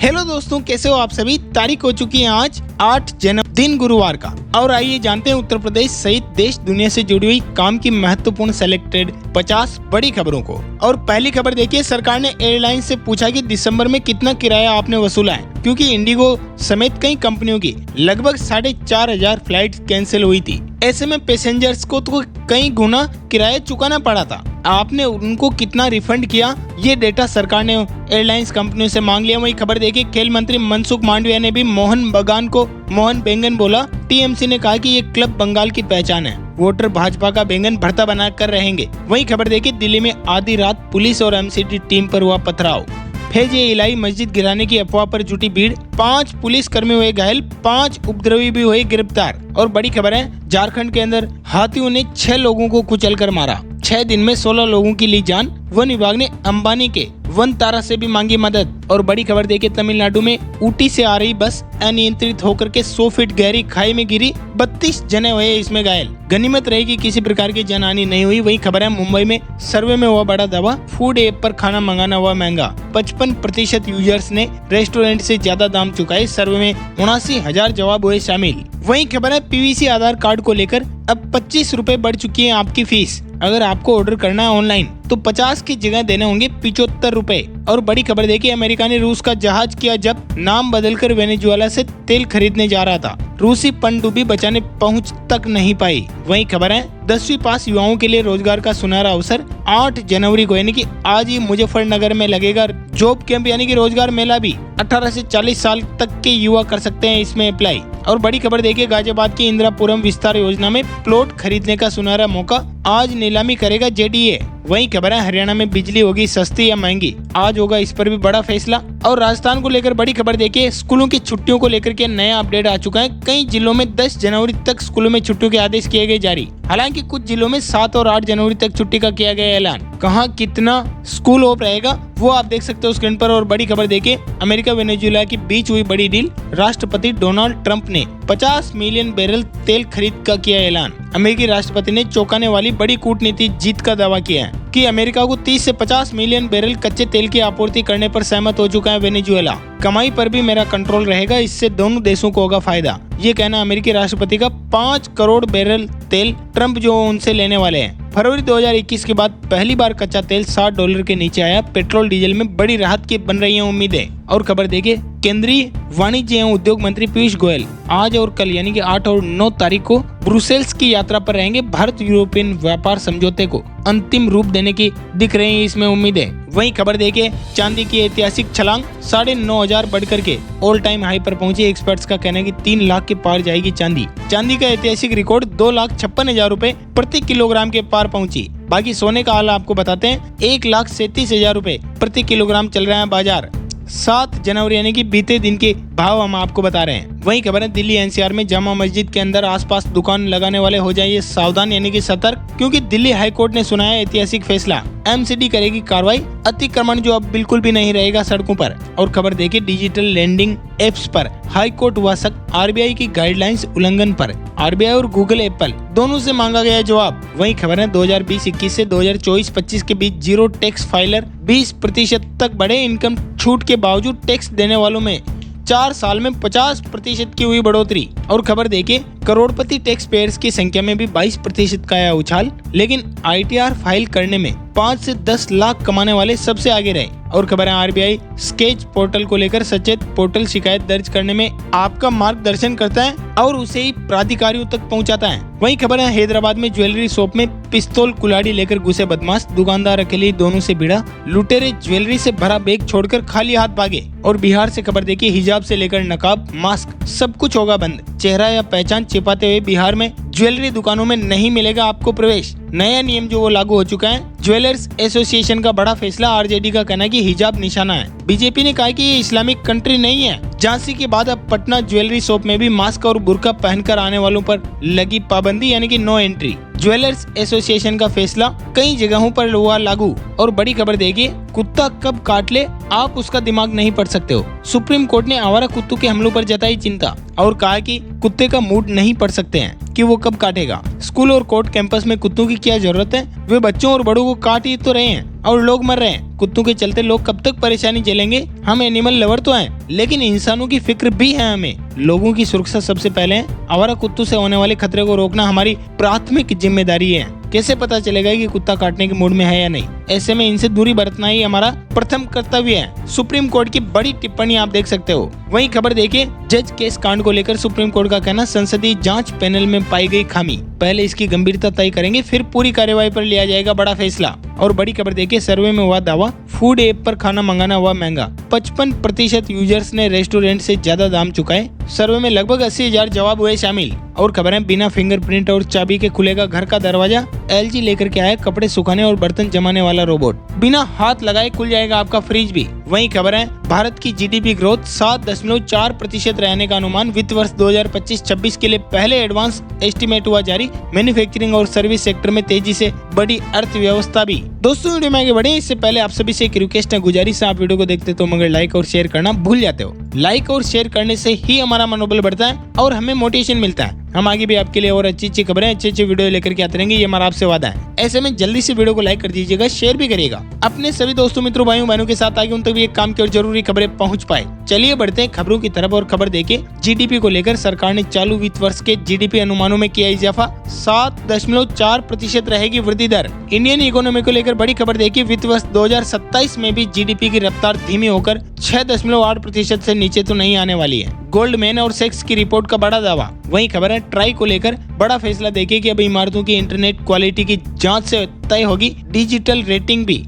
Hello दोस्तों, कैसे हो आप सभी। तारीख हो चुकी है आज 8 जनवरी दिन गुरुवार का। और आइए जानते हैं उत्तर प्रदेश सहित देश दुनिया से जुड़ी हुई काम की महत्वपूर्ण सेलेक्टेड 50 बड़ी खबरों को। और पहली खबर देखिए, सरकार ने एयरलाइन से पूछा कि दिसंबर में कितना किराया आपने वसूला है, क्योंकि इंडिगो समेत कई कंपनियों की लगभग 4,500 फ्लाइट कैंसिल हुई थी। ऐसे में पैसेंजर्स को तो कई गुना किराया चुकाना पड़ा था। आपने उनको कितना रिफंड किया, ये डेटा सरकार ने एयरलाइंस कंपनियों से मांग लिया। वही खबर देखिए, खेल मंत्री मनसुख मांडविया ने भी मोहन बगान को मोहन बैंगन बोला। टीएमसी ने कहा कि ये क्लब बंगाल की पहचान है, वोटर भाजपा का बैंगन भरता बना कर रहेंगे। वही खबर देखिए, दिल्ली में आधी रात पुलिस और एमसीडी टीम पर हुआ पथराव। फैज-ए-इलाही मस्जिद गिराने की अफवाह पर जुटी भीड़, 5 पुलिस कर्मी हुए घायल, 5 उपद्रवी भी हुए गिरफ्तार। और बड़ी खबर है, झारखंड के अंदर हाथियों ने 6 लोगों को कुचलकर मारा। 6 दिन में 16 लोगों की ली जान। वन विभाग ने अंबानी के वन तारा से भी मांगी मदद। और बड़ी खबर देखिए, तमिलनाडु में ऊटी से आ रही बस अनियंत्रित होकर के 100 फीट गहरी खाई में गिरी, 32 जने हुए इसमें घायल। गनीमत रही कि किसी प्रकार की जनहानि नहीं हुई। वही खबर है, मुंबई में सर्वे में हुआ बड़ा दावा, फूड ऐप पर खाना मंगाना हुआ महंगा। 55% यूजर्स ने रेस्टोरेंट से ज्यादा दाम चुकाए। सर्वे में 79,000 जवाब हुए शामिल। वही खबर है, पीवीसी आधार कार्ड को लेकर अब 25 रुपए बढ़ चुकी है आपकी फीस। अगर आपको ऑर्डर करना है ऑनलाइन तो 50 की जगह देने होंगे 75 रुपए। और बड़ी खबर देखिए, अमेरिका ने रूस का जहाज किया जब्त, नाम बदलकर वेनेजुएला से तेल खरीदने जा रहा था। रूसी पनडुब्बी बचाने पहुंच तक नहीं पाई। वही खबर है, 10वीं पास युवाओं के लिए रोजगार का सुनहरा अवसर। 8 जनवरी को यानी कि आज ही मुजफ्फरनगर में लगेगा जॉब कैंप यानी कि रोजगार मेला भी। 18 से 40 साल तक के युवा कर सकते हैं इसमें अप्लाई। और बड़ी खबर देखिए, गाजियाबाद की इंदिरापुरम विस्तार योजना में प्लॉट खरीदने का सुनहरा मौका, आज नीलामी करेगा जेडीए। वही खबर है, हरियाणा में बिजली होगी सस्ती या महंगी, आज होगा इस पर भी बड़ा फैसला। और राजस्थान को लेकर बड़ी खबर देखिए, स्कूलों की छुट्टियों को लेकर के नया अपडेट आ चुका है। कई जिलों में 10 जनवरी तक स्कूलों में छुट्टियों के आदेश किए गए जारी। हालांकि कुछ जिलों में 7 और 8 जनवरी तक छुट्टी का किया गया ऐलान। कहां कितना स्कूल ऑफ रहेगा वो आप देख सकते हो स्क्रीन पर। और बड़ी खबर देखिए, अमेरिका वेनेजुएला के बीच हुई बड़ी डील। राष्ट्रपति डोनाल्ड ट्रंप ने 50 मिलियन बैरल तेल खरीद का किया ऐलान। अमेरिकी राष्ट्रपति ने चौंकाने वाली बड़ी कूटनीति जीत का दावा किया है कि अमेरिका को 30 से 50 मिलियन बैरल कच्चे तेल की आपूर्ति करने पर सहमत हो चुका है वेनेजुएला। कमाई पर भी मेरा कंट्रोल रहेगा, इससे दोनों देशों को होगा फायदा। ये कहना अमेरिकी राष्ट्रपति का। 5 करोड़ बैरल तेल ट्रंप जो उनसे लेने वाले हैं। फरवरी 2021 के बाद पहली बार कच्चा तेल $60 के नीचे आया। पेट्रोल डीजल में बड़ी राहत की बन रही है उम्मीदें। और खबर देखिए, केंद्रीय वाणिज्य एवं उद्योग मंत्री पीयूष गोयल आज और कल यानी कि 8 और 9 तारीख को ब्रुसेल्स की यात्रा पर रहेंगे। भारत यूरोपियन व्यापार समझौते को अंतिम रूप देने की दिख रही है इसमें उम्मीदें। वहीं खबर देखिए, चांदी की ऐतिहासिक छलांग 9,500 बढ़कर के ऑल टाइम हाई पर पहुंची। एक्सपर्ट्स का कहना है कि 3 लाख के पार जाएगी चांदी। चांदी का ऐतिहासिक रिकॉर्ड 2,56,000 रुपए प्रति किलोग्राम के पार पहुंची। बाकी सोने का हाल आपको बताते हैं, 1,37,000 रुपए प्रति किलोग्राम चल रहा है बाजार। 7 जनवरी यानी कि बीते दिन के भाव हम आपको बता रहे हैं। वही खबर है, दिल्ली एनसीआर में जामा मस्जिद के अंदर आसपास दुकान लगाने वाले हो जाइए सावधान यानी कि सतर्क, क्योंकि दिल्ली हाई कोर्ट ने सुनाया ऐतिहासिक फैसला। एमसीडी करेगी कार्रवाई, अतिक्रमण जो अब बिल्कुल भी नहीं रहेगा सड़कों पर। और खबर देखिए, डिजिटल लेंडिंग एप्स पर हाई कोर्ट हुआ सख्त, आरबीआई की गाइडलाइंस उल्लंघन पर आरबीआई और गूगल एप्पल दोनों से मांगा गया जवाब। वही खबर है, 2020-21 से 2024-25 के बीच जीरो टैक्स फाइलर 20% तक बढ़े। इनकम छूट के बावजूद टैक्स देने वालों में 4 साल में 50% की हुई बढ़ोतरी। और खबर देखिए, करोड़पति टैक्स पेयर्स की संख्या में भी 22% का आया उछाल। लेकिन आईटीआर फाइल करने में 5 से 10 लाख कमाने वाले सबसे आगे रहे। और खबर है, आरबीआई स्केच पोर्टल को लेकर सचेत। पोर्टल शिकायत दर्ज करने में आपका मार्गदर्शन करता है और उसे ही प्राधिकारियों तक पहुंचाता है। वही खबर है, हैदराबाद में ज्वेलरी शॉप में पिस्तौल कुल्हाड़ी लेकर घुसे बदमाश, दुकानदार अकेले दोनों से भिड़ा। लुटेरे ज्वेलरी से भरा बैग छोड़कर खाली हाथ भागे। और बिहार से खबर देखिए, हिजाब से लेकर नकाब, मास्क सब कुछ होगा बंद। चेहरा या पहचान छिपाते हुए बिहार में ज्वेलरी दुकानों में नहीं मिलेगा आपको प्रवेश। नया नियम जो वो लागू हो चुका है। ज्वेलर्स एसोसिएशन का बड़ा फैसला, आरजेडी का कहना है कि हिजाब निशाना है। बीजेपी ने कहा कि ये इस्लामिक कंट्री नहीं है। झांसी के बाद अब पटना ज्वेलरी शॉप में भी मास्क और बुर्का पहनकर आने वालों पर लगी पाबंदी यानी कि नो एंट्री। ज्वेलर्स एसोसिएशन का फैसला कई जगहों पर हुआ लागू। और बड़ी खबर देखिए, कुत्ता कब काट ले आप उसका दिमाग नहीं पढ़ सकते हो। सुप्रीम कोर्ट ने आवारा कुत्तों के हमलों पर जताई चिंता और कहा कि कुत्ते का मूड नहीं पढ़ सकते हैं कि वो कब काटेगा। स्कूल और कोर्ट कैंपस में कुत्तों की क्या जरूरत है, वे बच्चों और बड़ों को काट ही तो रहे हैं और लोग मर रहे हैं। कुत्तों के चलते लोग कब तक परेशानी झेलेंगे। हम एनिमल लवर तो हैं, लेकिन इंसानों की फिक्र भी है हमें। लोगों की सुरक्षा सबसे पहले है। आवारा कुत्तों से होने वाले खतरे को रोकना हमारी प्राथमिक जिम्मेदारी है। कैसे पता चलेगा कि कुत्ता काटने के मूड में है या नहीं? ऐसे में इनसे दूरी बरतना ही हमारा प्रथम कर्तव्य है। सुप्रीम कोर्ट की बड़ी टिप्पणी आप देख सकते हो। वहीं खबर देखिए, जज केस कांड को लेकर सुप्रीम कोर्ट का कहना, संसदीय जांच पैनल में पाई गई खामी, पहले इसकी गंभीरता तय करेंगे, फिर पूरी कार्यवाही पर लिया जाएगा बड़ा फैसला। और बड़ी खबर देखिए, सर्वे में हुआ दावा, फूड ऐप पर खाना मंगाना हुआ महंगा। 55% यूजर्स ने रेस्टोरेंट से ज्यादा दाम चुकाए। सर्वे में लगभग 80,000 जवाब हुए शामिल। और खबरें, बिना फिंगरप्रिंट और चाबी के खुलेगा घर का दरवाजा। LG लेकर के आया कपड़े सुखाने और बर्तन जमाने वाला रोबोट, बिना हाथ लगाए खुल जाएगा आपका फ्रिज भी। वहीं खबर है, भारत की GDP ग्रोथ 7.4% रहने का अनुमान। वित्त वर्ष 2025-26 के लिए पहले एडवांस एस्टीमेट हुआ जारी। मैन्युफैक्चरिंग और सर्विस सेक्टर में तेजी से बढ़ी अर्थव्यवस्था भी। दोस्तों, वीडियो में आगे बढ़े इससे पहले आप सभी से एक रिक्वेस्ट है, गुजारिश है, आप वीडियो को देखते तो मगर लाइक और शेयर करना भूल जाते हो। लाइक और शेयर करने से ही हमारा मनोबल बढ़ता है और हमें मोटिवेशन मिलता है। हम आगे भी आपके लिए और अच्छी खबरें, अच्छे वीडियो लेकर के आते रहेंगे, ये हमारा आपसे वादा है। ऐसे में जल्दी से वीडियो को लाइक कर दीजिएगा, शेयर भी करिएगा अपने सभी दोस्तों, मित्रों, भाइयों बहनों के साथ, ताकि उन तक भी एक काम की और जरूरी खबरें पहुंच पाए। चलिए बढ़ते हैं खबरों की तरफ। और खबर देखिए, GDP को लेकर सरकार ने चालू वित्त वर्ष के GDP अनुमानों में किया इजाफा। 7.4% रहेगी वृद्धि दर। इंडियन इकोनॉमी को लेकर बड़ी खबर देखिए, वित्त वर्ष 2027 में भी GDP की रफ्तार धीमी होकर 6.8% से नीचे तो नहीं आने वाली है। गोल्डमैन और सेक्स की रिपोर्ट का बड़ा दावा। वहीं खबर है, ट्राई को लेकर बड़ा फैसला देखिए कि अब इमारतों की इंटरनेट क्वालिटी की जांच से तय होगी डिजिटल रेटिंग भी।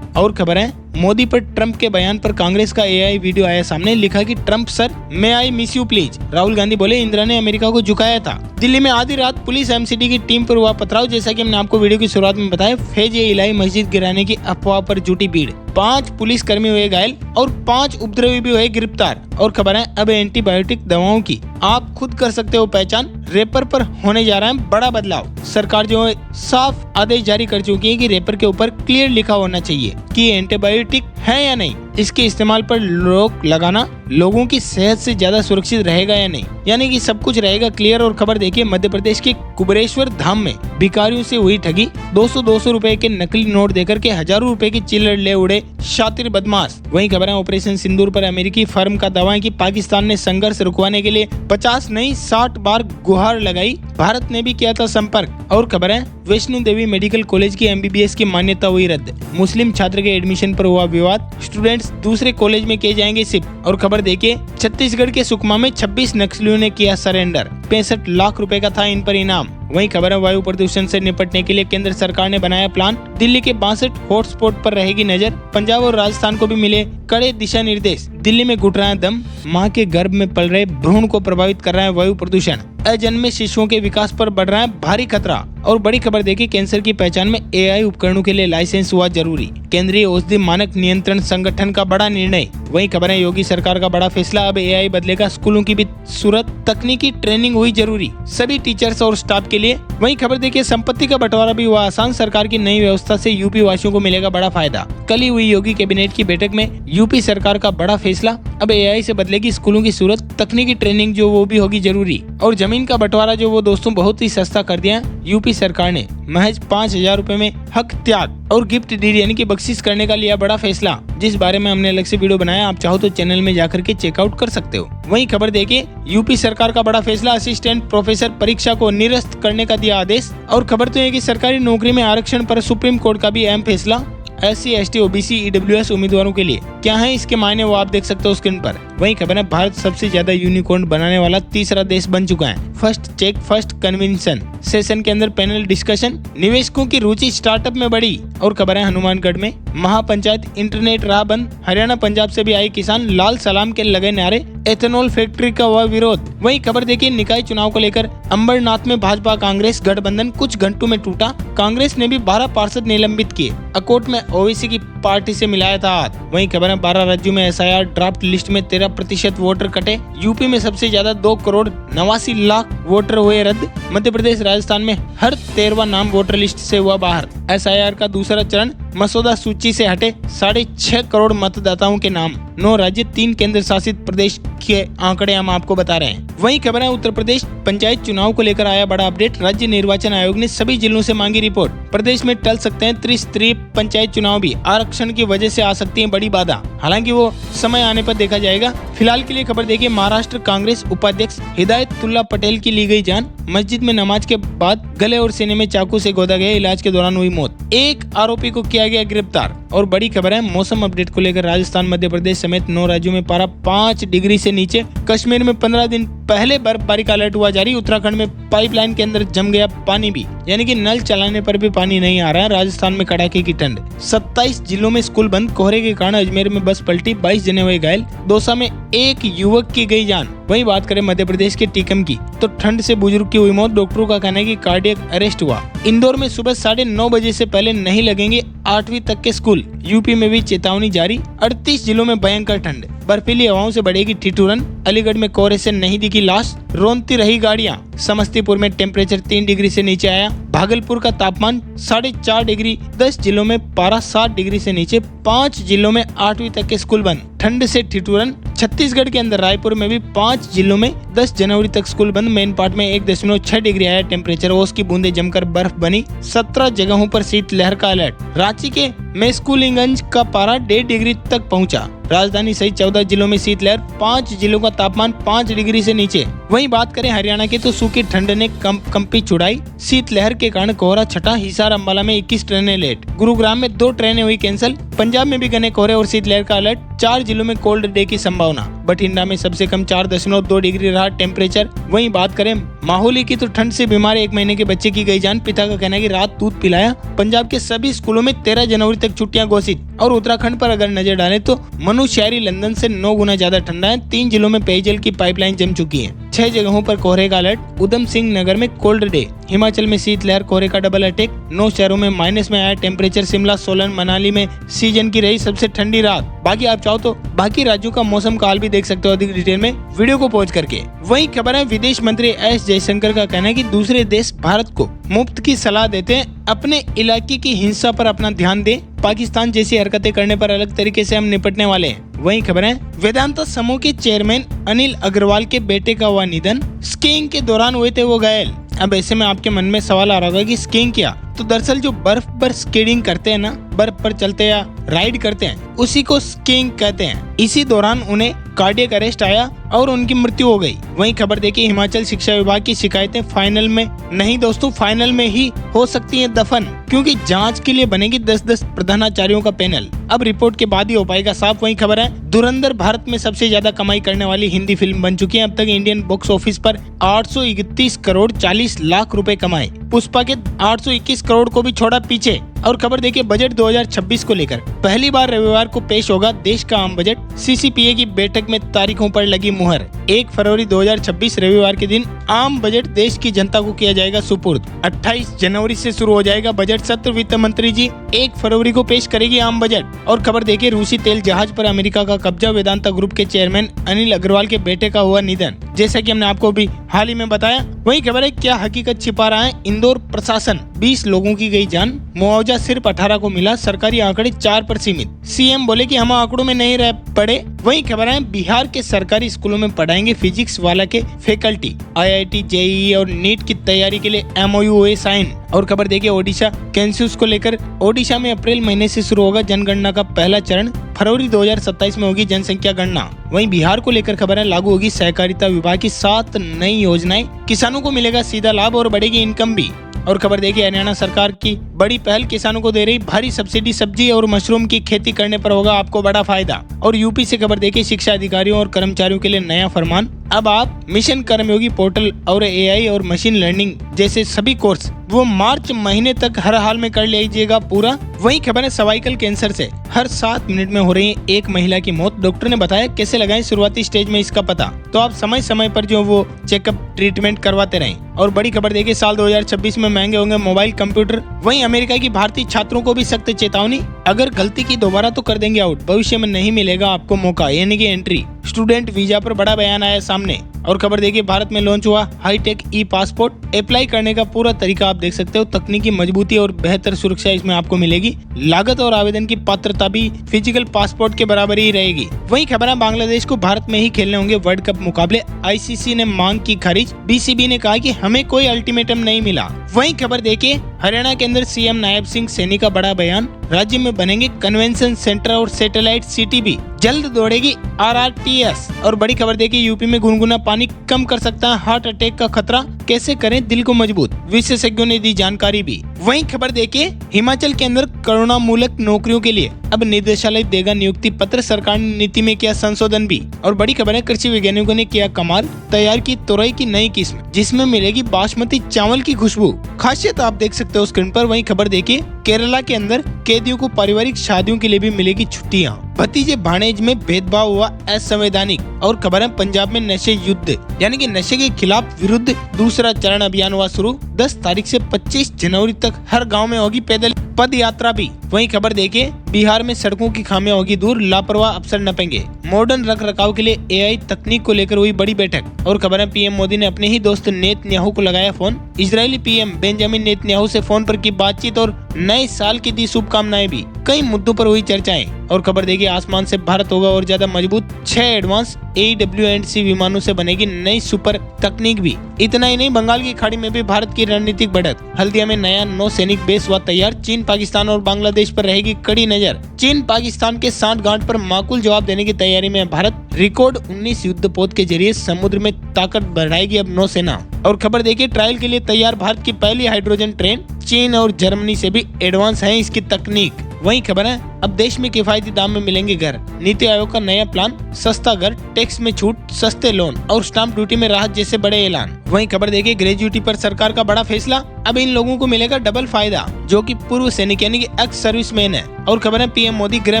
और खबर है, मोदी पर ट्रंप के बयान पर कांग्रेस का AI वीडियो आया सामने। लिखा कि Trump sir, may I miss you please. Rahul Gandhi बोले, इंदिरा ने अमेरिका को झुकाया था। दिल्ली में आधी रात पुलिस MCD की टीम पर हुआ पथराव। जैसा कि हमने आपको वीडियो की शुरुआत में बताया, फैज-ए-इलाही मस्जिद गिराने की अफवाह पर जुटी भीड़। 5 पुलिसकर्मी हुए घायल और 5 उपद्रवी भी हुए गिरफ्तार। और खबर है, अब एंटीबायोटिक दवाओं की आप खुद कर सकते हो पहचान। रैपर पर होने जा रहा है बड़ा बदलाव। सरकार जो है साफ आदेश जारी कर चुकी है कि रैपर के ऊपर क्लियर लिखा होना चाहिए कि एंटीबायोटिक है या नहीं। इसके इस्तेमाल पर रोक लगाना लोगों की सेहत से ज्यादा सुरक्षित रहेगा या नहीं, यानी कि सब कुछ रहेगा क्लियर। और खबर देखिए, मध्य प्रदेश के कुबेरेश्वर धाम में भिखारियों से हुई ठगी। 200 रुपए के नकली नोट देकर के हजारों रुपए की चिल्लड़ ले उड़े शातिर बदमाश। वहीं खबर है, ऑपरेशन सिंदूर पर अमेरिकी फर्म का दावा है कि पाकिस्तान ने संघर्ष रुकवाने के लिए 50 नहीं 60 बार गुहार लगाई। भारत ने भी किया था संपर्क। और खबर है, वैष्णो देवी मेडिकल कॉलेज की MBBS की मान्यता हुई रद्द। मुस्लिम छात्र के एडमिशन पर हुआ विवाद। स्टूडेंट्स दूसरे कॉलेज में किए जाएंगे शिफ्ट। और खबर देखिए, छत्तीसगढ़ के सुकमा में 26 नक्सलियों ने किया सरेंडर। 65 लाख रुपए का था इन पर इनाम। वहीं खबर है, वायु प्रदूषण से निपटने के लिए केंद्र सरकार ने बनाया प्लान। दिल्ली के 62 हॉटस्पॉट पर रहेगी नजर। पंजाब और राजस्थान को भी मिले कड़े दिशा निर्देश। दिल्ली में घुट रहा है दम। मां के गर्भ में पल रहे भ्रूण को प्रभावित कर रहा है वायु प्रदूषण। अजन्मे शिशुओं के विकास पर बढ़ रहा है भारी खतरा। और बड़ी खबर देखिए, कैंसर की पहचान में AI उपकरणों के लिए लाइसेंस हुआ जरूरी। केंद्रीय औषधि मानक नियंत्रण संगठन का बड़ा निर्णय। वहीं खबर है, योगी सरकार का बड़ा फैसला, अब AI बदलेगा स्कूलों की भी सूरत। तकनीकी ट्रेनिंग हुई जरूरी सभी टीचर्स और स्टाफ के लिए। वहीं खबर देखिए, संपत्ति का बंटवारा भी हुआ आसान। सरकार की नई व्यवस्था से यूपी वासियों को मिलेगा बड़ा फायदा। कल ही हुई योगी कैबिनेट की बैठक में यूपी सरकार का बड़ा फैसला, अब AI से बदलेगी स्कूलों की सूरत। तकनीकी ट्रेनिंग जो वो भी होगी जरूरी। और जमीन का बंटवारा जो वो दोस्तों बहुत ही सस्ता कर दिया यूपी सरकार ने। महज 5,000 रुपए में हक त्याग और गिफ्ट डीड यानी कि बख्शिश करने का लिया बड़ा फैसला, जिस बारे में हमने अलग से वीडियो बनाया। आप चाहो तो चैनल में जाकर के चेकआउट कर सकते हो। वहीं खबर देखिए, यूपी सरकार का बड़ा फैसला, असिस्टेंट प्रोफेसर परीक्षा को निरस्त करने का दिया आदेश। और खबर तो है कि सरकारी नौकरी में आरक्षण पर सुप्रीम कोर्ट का भी अहम फैसला। SC, ST, OBC, EWS उम्मीदवारों के लिए क्या है इसके मायने, वो आप देख सकते हो स्क्रीन पर। वहीं खबर है, भारत सबसे ज्यादा यूनिकॉर्न बनाने वाला तीसरा देश बन चुका है। First check first convention session के अंदर पैनल डिस्कशन। निवेशकों की रुचि स्टार्टअप में बढ़ी। और खबर है, हनुमानगढ़ में महापंचायत इंटरनेट रहा बंद। हरियाणा पंजाब से भी आए किसान, लाल सलाम के लगे नारे। एथेनॉल फैक्ट्री का हुआ विरोध। वहीं खबर देखिए, निकाय चुनाव को लेकर अंबरनाथ में भाजपा कांग्रेस गठबंधन कुछ घंटों में टूटा। कांग्रेस ने भी 12 पार्षद निलंबित किए। अकोट में OBC की पार्टी से मिलाया था हाथ। वहीं खबर है, 12 राज्यों में SIR ड्राफ्ट लिस्ट में 13 13% वोटर कटे। यूपी में सबसे ज्यादा 2,89,00,000 वोटर हुए रद्द। मध्य प्रदेश राजस्थान में हर 13वां नाम वोटर लिस्ट से हुआ बाहर। SIR का दूसरा चरण मसौदा सूची से हटे 6.5 करोड़ मतदाताओं के नाम। 9 राज्य 3 केंद्र शासित प्रदेश के आंकड़े हम आपको बता रहे हैं। वहीं खबर है उत्तर प्रदेश पंचायत चुनाव को लेकर आया बड़ा अपडेट। राज्य निर्वाचन आयोग ने सभी जिलों से मांगी रिपोर्ट। प्रदेश में टल सकते हैं त्रिस्तरीय पंचायत चुनाव भी। आरक्षण की वजह से आ सकती है बड़ी बाधा, हालांकि वो समय आने पर देखा जाएगा। फिलहाल के लिए खबर देखिए, महाराष्ट्र कांग्रेस उपाध्यक्ष हिदायतुल्ला पटेल की ली गई जान। मस्जिद में नमाज के बाद गले और सीने में चाकू से गोदा गया, इलाज के दौरान हुई मौत। एक आरोपी को किया गया गिरफ्तार। और बड़ी खबर है मौसम अपडेट को लेकर, राजस्थान मध्य प्रदेश समेत 9 राज्यों में पारा 5 डिग्री से नीचे। कश्मीर में 15 दिन पहले बर्फबारी का अलर्ट हुआ जारी। उत्तराखंड में पाइपलाइन के अंदर जम गया पानी भी, यानी कि नल चलाने पर भी पानी नहीं आ रहा है। राजस्थान में कड़ाके की ठंड। 27 जिलों में स्कूल बंद। कोहरे के कारण अजमेर में बस पलटी, 22 जने हुए घायल। दौसा में एक युवक की गई जान। वहीं बात करें मध्य प्रदेश के टीकम की, तो ठंड से बुजुर्ग की हुई मौत। डॉक्टरों का कहना है कि कार्डियक अरेस्ट हुआ। इंदौर में सुबह 9:30 बजे से पहले नहीं लगेंगे 8वीं तक के स्कूल। यूपी में भी चेतावनी जारी। 38 जिलों में भयंकर ठंड। बर्फीली हवाओं से बढ़ेगी ठिठुरन। अलीगढ़ में कोहरे से नहीं दिखी लाश, रोंती रही गाड़ियां। समस्तीपुर में टेम्परेचर 3 डिग्री से नीचे आया। भागलपुर का तापमान 4.5 डिग्री। 10 जिलों में पारा 7 डिग्री से नीचे। 5 जिलों में 8वीं तक के स्कूल बंद, ठंड से ठिठुरन। छत्तीसगढ़ के अंदर रायपुर में भी 5 जिलों में 10 जनवरी तक स्कूल बंद। मेन पार्ट में 1.6 डिग्री आया टेम्परेचर। ओस की बूंदें जमकर बर्फ बनी। 17 जगहों पर शीतलहर का अलर्ट। रांची के मेस्कुलिंगंज का पारा 1.5 डिग्री तक पहुंचा। राजधानी सहित 14 जिलों में शीतलहर। 5 जिलों का तापमान 5 डिग्री से नीचे। वहीं बात करें हरियाणा की, तो सूखी ठंड ने कंपी छुड़ाई। शीतलहर के कारण कोहरा छटा। हिसार अंबाला में 21 ट्रेनें लेट। गुरुग्राम में 2 ट्रेनें हुई कैंसिल। पंजाब में भी घने कोहरे और शीतलहर का अलर्ट। 4 जिलों में कोल्ड डे की संभावना। बठिंडा में सबसे कम 4.2 डिग्री रहा टेम्परेचर। वहीं बात करें माहौली की, तो ठंड से बीमार 1 महीने के बच्चे की गई जान। पिता का कहना है कि रात दूध पिलाया। पंजाब के सभी स्कूलों में 13 जनवरी तक छुट्टियां घोषित। और उत्तराखंड पर अगर नजर डालें तो मनुशहरी लंदन से 9 गुना ज्यादा ठंडा है। 3 जिलों में पेयजल की पाइपलाइन जम चुकी है। 6 जगहों पर कोहरे का अलर्ट। उधम सिंह नगर में कोल्ड डे। हिमाचल में शीतलहर, कोहरे का डबल अटैक। 9 शहरों में माइनस में आया टेम्परेचर। शिमला, सोलन, मनाली में सीजन की रही सबसे ठंडी रात। बाकी आप चाहो तो बाकी राज्यों का मौसम काल भी देख सकते हो अधिक डिटेल में वीडियो को पॉज करके। वहीं खबर है विदेश मंत्री एस जयशंकर का कहना है कि दूसरे देश भारत को मुफ्त की सलाह देते हैं, अपने इलाके की हिंसा पर अपना ध्यान दें। पाकिस्तान जैसी हरकतें करने पर अलग तरीके से हम निपटने वाले हैं। वहीं खबर है वेदांता समूह के चेयरमैन अनिल अग्रवाल के बेटे का हुआ निधन। स्कीइंग के दौरान हुए थे वो घायल। अब ऐसे में आपके मन में सवाल आ रहा होगा कि स्कीइंग क्या? तो दरअसल जो बर्फ पर स्केटिंग करते हैं ना, बर्फ पर चलते या राइड करते हैं, उसी को स्कीइंग कहते हैं। इसी दौरान उन्हें कार्डियक अरेस्ट आया और उनकी मृत्यु हो गई। वहीं खबर देखिए हिमाचल शिक्षा विभाग की शिकायतें फाइनल में नहीं दोस्तों, फाइनल में ही हो सकती है दफन, क्योंकि जांच के लिए बनेगी 10-10 प्रधानाचार्यों का पैनल। अब रिपोर्ट के बाद ही हो पाएगा साफ। वहीं खबर है धुरंधर भारत में सबसे ज्यादा कमाई करने वाली हिंदी फिल्म बन चुकी है। अब तक इंडियन बॉक्स ऑफिस पर 831 करोड़ 40 लाख रुपए कमाए। पुष्पा के 821 करोड़ को भी छोड़ा पीछे। और खबर देखिए बजट 2026 को लेकर, पहली बार रविवार को पेश होगा देश का आम बजट। CCPA की बैठक में तारीखों पर लगी मुहर। 1 फरवरी 2026 रविवार के दिन आम बजट देश की जनता को किया जाएगा सुपुर्द। 28 जनवरी से शुरू हो जाएगा बजट सत्र। वित्त मंत्री जी 1 फरवरी को पेश करेगी आम बजट। और खबर देखिए रूसी तेल जहाज पर अमेरिका का कब्जा। वेदांता ग्रुप के चेयरमैन अनिल अग्रवाल के बेटे का हुआ निधन, जैसा कि हमने आपको भी हाल ही में बताया। वही खबर है क्या हकीकत छिपा रहा है इंदौर प्रशासन। 20 लोगों की गई जान। मुआवजा सिर्फ 18 को मिला। सरकारी आंकड़े 4 पर सीमित। CM बोले कि हम आंकड़ों में नहीं रह पड़े। वही खबर है बिहार के सरकारी स्कूलों में पढ़ाएंगे फिजिक्स वाला के फैकल्टी। IIT, JEE और नीट की तैयारी के लिए MOU हुए साइन। और खबर देखिए ओडिशा कैंसस को लेकर, ओडिशा में अप्रैल महीने से शुरू होगा जनगणना का पहला चरण। फरवरी 2027 में होगी जनसंख्या गणना। वहीं बिहार को लेकर खबर है लागू होगी सहकारिता विभाग की 7 नई योजनाएं। किसानों को मिलेगा सीधा लाभ और बढ़ेगी इनकम भी। और खबर देखिए हरियाणा सरकार की बड़ी पहल, किसानों को दे रही भारी सब्सिडी। सब्जी और मशरूम की खेती करने पर होगा आपको बड़ा फायदा। और यूपी से खबर देखिए शिक्षा अधिकारियों और कर्मचारियों के लिए नया फरमान। अब आप मिशन कर्मयोगी पोर्टल और AI और मशीन लर्निंग जैसे सभी कोर्स वो मार्च महीने तक हर हाल में कर लीजिएगा पूरा। वही खबर है सर्वाइकल कैंसर से हर 7 मिनट में हो रही है एक महिला की मौत। डॉक्टर ने बताया कैसे लगाएं शुरुआती स्टेज में इसका पता। तो आप समय समय पर जो वो चेकअप ट्रीटमेंट करवाते रहें। और बड़ी खबर देखिए, साल 2026 में महंगे होंगे मोबाइल कंप्यूटर। वहीं अमेरिका की भारतीय छात्रों को भी सख्त चेतावनी, अगर गलती की दोबारा तो कर देंगे आउट, भविष्य में नहीं मिलेगा आपको मौका, यानी कि एंट्री। स्टूडेंट वीजा पर बड़ा बयान आया सामने। और खबर देखिए, भारत में लॉन्च हुआ हाईटेक ई पासपोर्ट। अप्लाई करने का पूरा तरीका आप देख सकते हो। तकनीकी मजबूती और बेहतर सुरक्षा इसमें आपको मिलेगी। लागत और आवेदन की पात्रता भी फिजिकल पासपोर्ट के बराबर ही रहेगी। वहीं खबर है, बांग्लादेश को भारत में ही खेलने होंगे वर्ल्ड कप मुकाबले। आईसीसी ने मांग की खारिज। बीसीबी ने कहा कि हमें कोई अल्टीमेटम नहीं मिला। वहीं खबर देखिए, हरियाणा के अंदर सीएम नायब सिंह सैनी का बड़ा बयान। राज्य में बनेंगे कन्वेंशन सेंटर और सैटेलाइट सिटी भी। जल्द दौड़ेगी आरआरटीएस। और बड़ी खबर देखिए, यूपी में गुनगुना पानी कम कर सकता है हार्ट अटैक का खतरा, कैसे करें दिल को मजबूत, विशेषज्ञों ने दी जानकारी भी। वहीं खबर देखिए, हिमाचल के अंदर करुणा मूलक नौकरियों के लिए अब निदेशालय देगा नियुक्ति पत्र। सरकार ने नीति में किया संशोधन भी। और बड़ी खबर है, कृषि वैज्ञानिकों ने किया कमाल, तैयार की तुरई की नई किस्म जिसमें मिलेगी बासमती चावल की खुशबू। खासियत आप देख सकते हो स्क्रीन पर। वहीं खबर देखिए, केरला के अंदर कैदियों को पारिवारिक शादियों के लिए भी मिलेगी छुट्टियां। भतीजे भाणेज में भेदभाव हुआ असंवैधानिक। और खबर है, पंजाब में नशे युद्ध यानी कि नशे के खिलाफ विरुद्ध दूसरा चरण अभियान हुआ शुरू। 10 तारीख से 25 जनवरी तक हर गांव में होगी पैदल पद यात्रा भी। वहीं खबर देखिए, बिहार में सड़कों की खामियां होगी दूर, लापरवाह अफसर नपेंगे। मॉडर्न रख रखाव के लिए एआई तकनीक को लेकर हुई बड़ी बैठक। और खबर है, पीएम मोदी ने अपने ही दोस्त नेतन्याहू को लगाया phone. Israeli PM Benjamin Netanyahu से फोन पर की बातचीत और नए साल की दी शुभकामनाएं भी। कई मुद्दों पर हुई चर्चाएं। और खबर देखिए, आसमान से भारत होगा और ज्यादा मजबूत। 6 एडवांस AW&C विमानों से बनेगी नई सुपर तकनीक भी। इतना ही नहीं, बंगाल की खाड़ी में भी भारत की रणनीतिक बढ़त। हल्दिया में नया नौसैनिक बेस हुआ तैयार। चीन, पाकिस्तान और बांग्लादेश पर रहेगी कड़ी नजर। चीन पाकिस्तान के सांठगांठ पर माकूल जवाब देने की तैयारी में भारत। रिकॉर्ड 19 युद्धपोत के जरिए समुद्र में ताकत बढ़ाएगी अब नौसेना। और खबर देखिए, ट्रायल के लिए तैयार भारत की पहली हाइड्रोजन ट्रेन। चीन और जर्मनी से भी एडवांस है इसकी तकनीक। वहीं खबर है, अब देश में किफायती दाम में मिलेंगे घर। नीति आयोग का नया प्लान, सस्ता घर, टैक्स में छूट, सस्ते लोन और स्टाम्प ड्यूटी में राहत जैसे बड़े ऐलान। वहीं खबर देखिए, ग्रेजुएटी पर सरकार का बड़ा फैसला। अब इन लोगों को मिलेगा डबल फायदा जो कि पूर्व सैनिक यानी कि एक्स सर्विसमैन है। और खबर है, पीएम मोदी गृह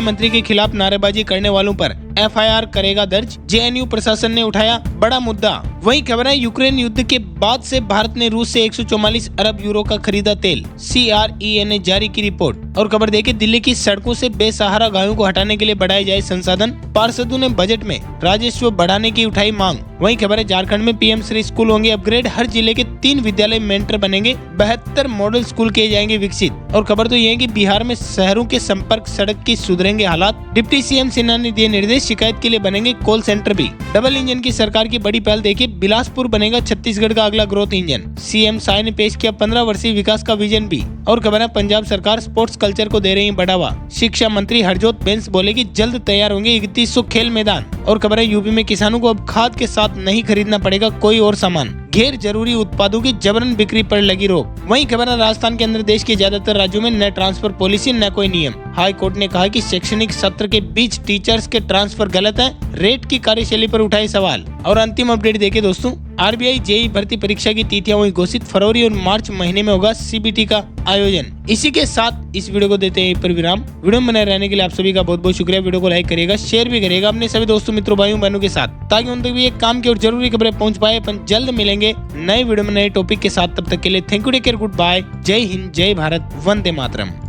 मंत्री के खिलाफ नारेबाजी करने वालों पर FIR करेगा दर्ज। JNU प्रशासन ने उठाया बड़ा मुद्दा। वहीं खबर है, यूक्रेन युद्ध के बाद से भारत ने रूस से 144 अरब यूरो का खरीदा तेल। CREA ने जारी की रिपोर्ट। और खबर देखिए, दिल्ली की सड़कों से बेसहारा गायों को हटाने के लिए बढ़ाए जाए संसाधन। पार्षदों ने बजट में राजस्व बढ़ाने की उठाई मांग। वहीं खबर है, झारखंड में PM श्री स्कूल होंगे अपग्रेड। हर जिले के 3 विद्यालय मेंटर बनेंगे। 72 मॉडल स्कूल किए जाएंगे विकसित। और खबर तो ये है कि बिहार में शहरों के संपर्क सड़क की सुधरेंगे हालात। डिप्टी CM सिन्हा ने दिए निर्देश, शिकायत के लिए बनेंगे कॉल सेंटर भी। डबल इंजन की सरकार की बड़ी पहल देखिए, बिलासपुर बनेगा छत्तीसगढ़ का अगला ग्रोथ इंजन। CM साय ने पेश किया 15 वर्षीय विकास का विजन भी। और खबर है, पंजाब सरकार स्पोर्ट्स कल्चर को दे रही है बढ़ावा। शिक्षा मंत्री हरजोत बेंस बोले कि जल्द तैयार होंगे 3100 खेल मैदान। और खबर है, यूपी में किसानों को अब खाद के साथ नहीं खरीदना पड़ेगा कोई और सामान। गैर जरूरी उत्पादों की जबरन बिक्री पर लगी रोक। वहीं खबर है, राजस्थान के अंदर देश के ज्यादातर राज्यों में न ट्रांसफर पॉलिसी न कोई नियम। हाई कोर्ट ने कहा कि शैक्षणिक सत्र के बीच टीचर्स के ट्रांसफर गलत है। रेट की कार्यशैली पर उठाए सवाल। और अंतिम अपडेट देखिए दोस्तों, RBI JEE भर्ती परीक्षा की तिथियां हुई घोषित। फरवरी और मार्च महीने में होगा CBT का आयोजन। इसी के साथ इस वीडियो को देते हैं पर विराम। वीडियो में बने रहने के लिए आप सभी का बहुत बहुत शुक्रिया। वीडियो को लाइक करिएगा, शेयर भी करिएगा अपने सभी दोस्तों, मित्रों, भाइयों बहनों के साथ, ताकि उन तक भी एक काम की और जरूरी खबरें पहुंच पाए। अपन जल्द मिलेंगे नए वीडियो में नए टॉपिक के साथ। तब तक के लिए thank you, take care, good bye, Jai Hind, जय भारत, वंदे मातरम।